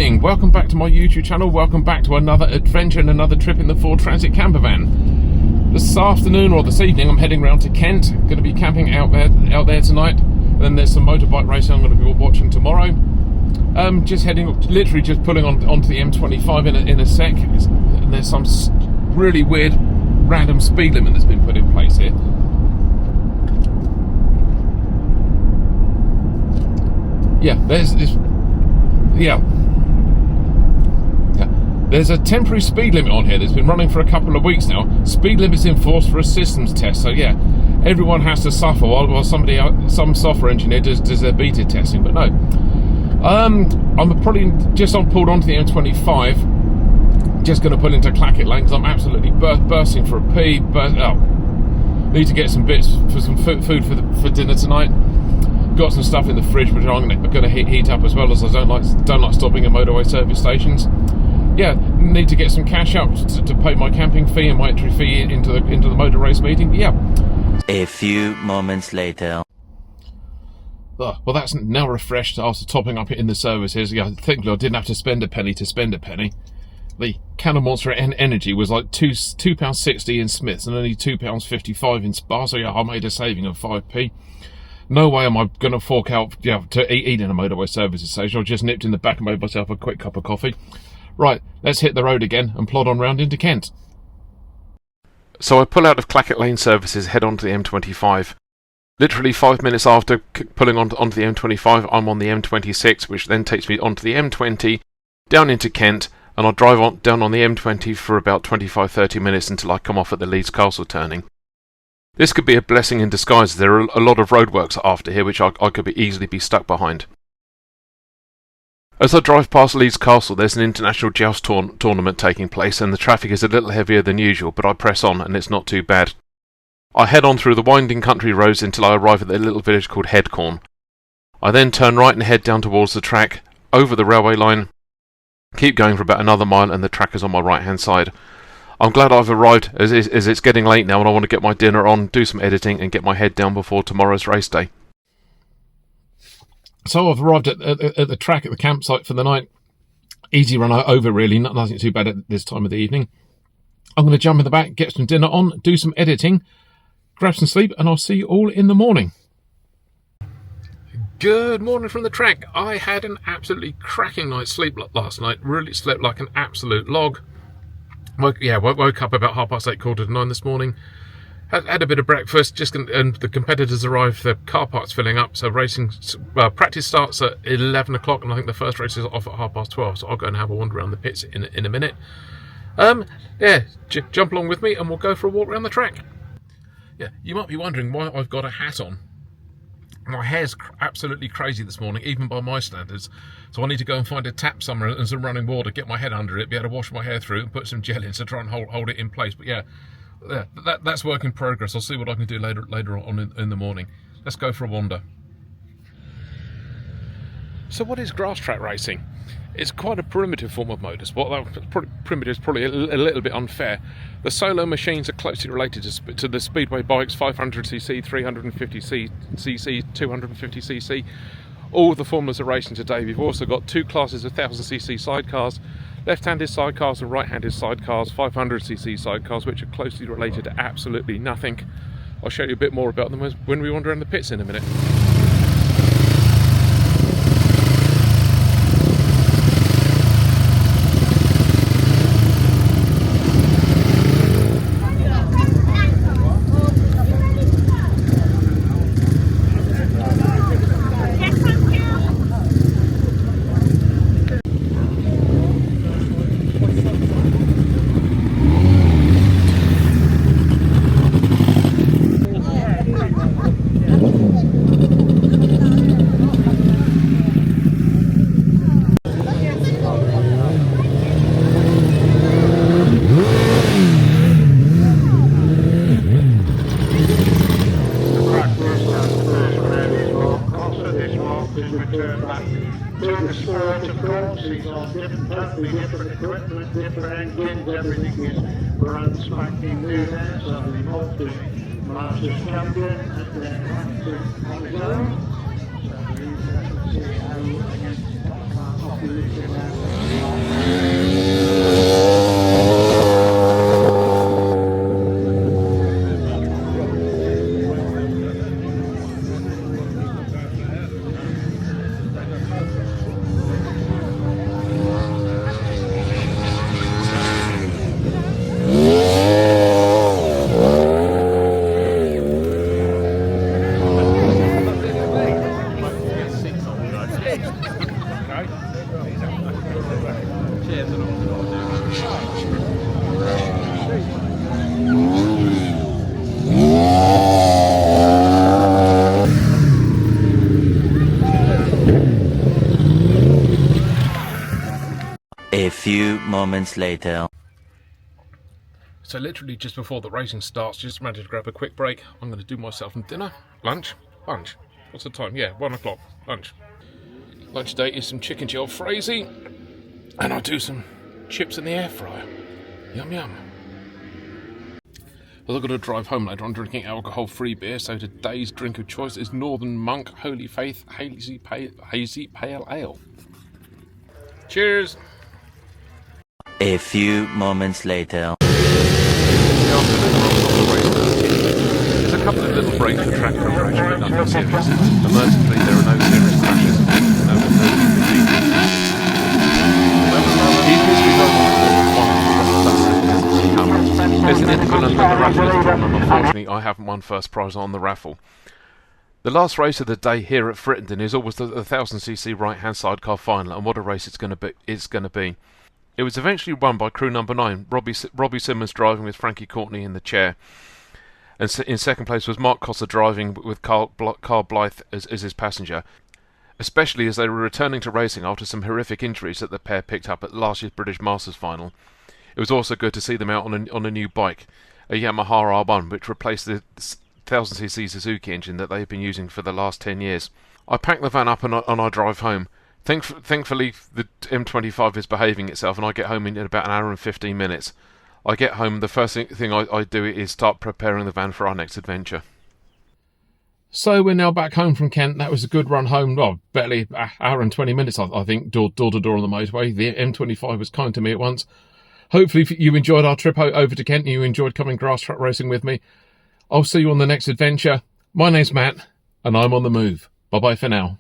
evening, welcome back to my YouTube channel, welcome back to another adventure and another trip in the Ford Transit camper van. This afternoon or this evening I'm heading round to Kent, going to be camping out there tonight. Then there's some motorbike racing I'm going to be watching tomorrow. Just heading, literally just pulling onto the M25 in a sec, and there's some really weird random speed limit that's been put in place here. Yeah, there's this. Yeah, there's a temporary speed limit on here that's been running for a couple of weeks now. Speed limit's enforced for a systems test, so yeah, everyone has to suffer while some software engineer does their beta testing. But no, I'm probably just pulled onto the M25. Just going to pull into Clackett Lane because I'm absolutely bursting for a pee. But need to get some bits for some food for dinner tonight. Got some stuff in the fridge which I'm going to heat up, as well as I don't like stopping at motorway service stations. Yeah, need to get some cash up to pay my camping fee and my entry fee into the motor race meeting. Yeah. A few moments later. Well, that's now refreshed after topping up in the services. Yeah, thankfully I didn't have to spend a penny to spend a penny. The can of Monster Energy was like £2.60 in Smiths and only £2.55 in Spar. So yeah, I made a saving of 5p. No way am I going to fork out to eat in a motorway services station. I just nipped in the back and made myself a quick cup of coffee. Right, let's hit the road again and plod on round into Kent. So I pull out of Clackett Lane Services, head onto the M25. Literally 5 minutes after pulling onto the M25, I'm on the M26, which then takes me onto the M20, down into Kent, and I'll drive down on the M20 for about 25-30 minutes until I come off at the Leeds Castle turning. This could be a blessing in disguise. There are a lot of roadworks after here which I could easily be stuck behind. As I drive past Leeds Castle, there's an international joust tournament taking place, and the traffic is a little heavier than usual, but I press on and it's not too bad. I head on through the winding country roads until I arrive at the little village called Headcorn. I then turn right and head down towards the track, over the railway line, keep going for about another mile, and the track is on my right hand side. I'm glad I've arrived, as it's getting late now and I want to get my dinner on, do some editing and get my head down before tomorrow's race day. So I've arrived at the track, at the campsite for the night. Easy run over really, nothing too bad at this time of the evening. I'm going to jump in the back, get some dinner on, do some editing, grab some sleep, and I'll see you all in the morning. Good morning from the track. I had an absolutely cracking night's sleep last night. Really slept like an absolute log. Woke up about 8:30, 8:45 this morning. Had a bit of breakfast, and the competitors arrived. The car park's filling up, so racing practice starts at 11 o'clock, and I think the first race is off at 12:30. So I'll go and have a wander around the pits in a minute. Jump along with me, and we'll go for a walk around the track. Yeah, you might be wondering why I've got a hat on. My hair's absolutely crazy this morning, even by my standards. So I need to go and find a tap somewhere and some running water, get my head under it, be able to wash my hair through and put some gel in to try and hold it in place. But yeah, that's work in progress. I'll see what I can do later on in the morning. Let's go for a wander. So what is Grasstrack racing? It's quite a primitive form of motorsport. Primitive is probably a little bit unfair. The solo machines are closely related to the speedway bikes, 500cc, 350cc, 250cc. All the formulas are racing today. We've also got two classes of 1000cc sidecars, left-handed sidecars and right-handed sidecars, 500cc sidecars, which are closely related to absolutely nothing. I'll show you a bit more about them when we wander around the pits in a minute. Different equipment, different engines, everything is brand spanking new there, so the Masters champion at the on his own. So we're interested to see how off the list now. A few moments later. So literally just before the racing starts, just managed to grab a quick break. I'm going to do myself some dinner. Lunch. What's the time? Yeah, 1 o'clock. Lunch. Lunch today is some chicken jalfrezi. And I'll do some chips in the air fryer. Yum yum. Well, I've got to drive home later on drinking alcohol-free beer, so today's drink of choice is Northern Monk Holy Faith Hazy Pale Ale. Cheers! A few moments later. There's a couple of little breaks in track preparation, but nothing serious. And mercifully, there are no serious crashes. No There's an interval under the raffle is drawn, and unfortunately I haven't won first prize on the raffle. The last race of the day here at Frittenden is always the 1000cc right-hand sidecar final, and what a race it's going to be. It was eventually won by crew number 9, Robbie Simmons driving with Frankie Courtney in the chair. And in second place was Mark Cossa driving with Carl Blythe as his passenger, especially as they were returning to racing after some horrific injuries that the pair picked up at last year's British Masters final. It was also good to see them out on a new bike, a Yamaha R1, which replaced the 1000cc Suzuki engine that they've been using for the last 10 years. I packed the van up and I drive home. Thankfully, the M25 is behaving itself, and I get home in about an hour and 15 minutes. I get home, the first thing I do is start preparing the van for our next adventure. So we're now back home from Kent. That was a good run home. Well, barely an hour and 20 minutes, I think, door to door on the motorway. The M25 was kind to me at once. Hopefully you enjoyed our trip over to Kent and you enjoyed coming Grasstrack racing with me. I'll see you on the next adventure. My name's Matt, and I'm on the move. Bye-bye for now.